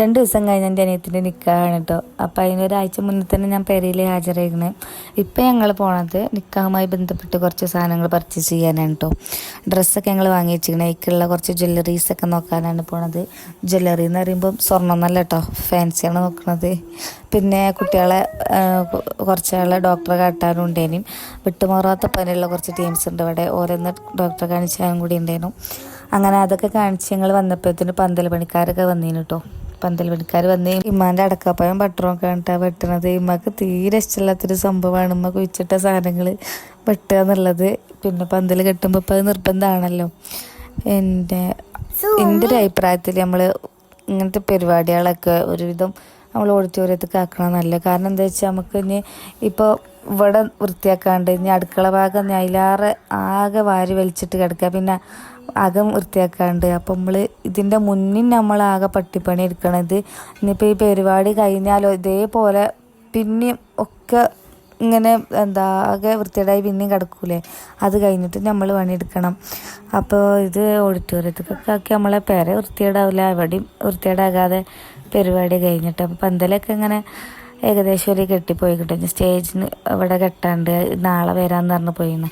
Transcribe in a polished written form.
2 ദിവസം കഴിഞ്ഞ് എൻ്റെ അനിയത്തിൻ്റെ നിക്കാഹാണ് കേട്ടോ. അപ്പോൾ അതിനൊരാഴ്ച മുന്നേ തന്നെ ഞാൻ പെരയിൽ ഹാജരായിരുന്നു. ഇപ്പം ഞങ്ങൾ പോണത് നിക്കാഹുമായി ബന്ധപ്പെട്ട് കുറച്ച് സാധനങ്ങൾ പർച്ചേസ് ചെയ്യാനാണ് കേട്ടോ. ഡ്രസ്സൊക്കെ ഞങ്ങൾ വാങ്ങി വെച്ചിരിക്കണം. അതിലേക്കുള്ള കുറച്ച് ജ്വല്ലറീസൊക്കെ നോക്കാനാണ് പോണത്. ജ്വല്ലറി എന്ന് പറയുമ്പം സ്വർണ്ണം നല്ല കേട്ടോ, ഫാൻസിയാണ് നോക്കുന്നത്. പിന്നെ കുട്ടികളെ കുറച്ചാളെ ഡോക്ടറെ കാട്ടാനും ഉണ്ടായിരുന്നു. വിട്ടുമാറാത്ത പനിയുള്ള കുറച്ച് ടീംസ് ഉണ്ട് ഇവിടെ. ഓരോന്ന് ഡോക്ടറെ കാണിച്ചാലും കൂടി ഉണ്ടായിരുന്നു. അങ്ങനെ അതൊക്കെ കാണിച്ച് ഞങ്ങൾ വന്നപ്പോഴത്തേന് പന്തൽ പണിക്കാരൊക്കെ വന്നീന് കേട്ടോ. പന്തൽ പണിക്കാർ വന്ന് ഇമ്മാൻ്റെ അടക്കപ്പഴം ബട്ടറൊക്കെ കണ്ടാ വെട്ടണത്. ഇമ്മക്ക് തീരെ ഇഷ്ടമില്ലാത്തൊരു സംഭവമാണ് ഇമ്മ കുഴിച്ചിട്ട സാധനങ്ങൾ വെട്ടുക എന്നുള്ളത്. പിന്നെ പന്തൽ കെട്ടുമ്പോൾ ഇപ്പോൾ അത് നിർബന്ധമാണല്ലോ. എൻ്റെ ഒരു അഭിപ്രായത്തിൽ നമ്മൾ ഇങ്ങനത്തെ പരിപാടികളൊക്കെ ഒരുവിധം നമ്മൾ ഓഡിറ്റോറിയത്തിൽ ആക്കണം നല്ലത്. കാരണം എന്താ വെച്ചാൽ നമുക്ക് ഇനി ഇപ്പോൾ ഇവിടെ വൃത്തിയാക്കാണ്ട് ഇനി അടുക്കള ഭാഗം അതിലാറെ ആകെ വാരി വലിച്ചിട്ട് കിടക്കുക, പിന്നെ അകം വൃത്തിയാക്കാണ്ട്. അപ്പം നമ്മൾ ഇതിൻ്റെ മുന്നിൽ നമ്മളാകെ പട്ടിപ്പണി എടുക്കണത്. ഇനിയിപ്പോൾ ഈ പരിപാടി കഴിഞ്ഞാലോ ഇതേപോലെ പിന്നെയും ഒക്കെ ഇങ്ങനെ ആകെ വൃത്തിയേടായി പിന്നെയും കിടക്കൂലേ, അത് കഴിഞ്ഞിട്ട് നമ്മൾ പണിയെടുക്കണം. അപ്പോൾ ഇത് ഓഡിറ്റോറിയത്തിലൊക്കെ ആക്കി നമ്മളെ പേരെ വൃത്തിയേടാവില്ല, എവിടെയും വൃത്തിയേടാകാതെ പരിപാടി കഴിഞ്ഞിട്ട്. അപ്പോൾ പന്തലൊക്കെ ഇങ്ങനെ ഏകദേശം ഒരു കെട്ടിപ്പോയി കിട്ടും. സ്റ്റേജിന് ഇവിടെ കെട്ടാണ്ട് നാളെ വരാമെന്ന് പറഞ്ഞ് പോയിന്ന്.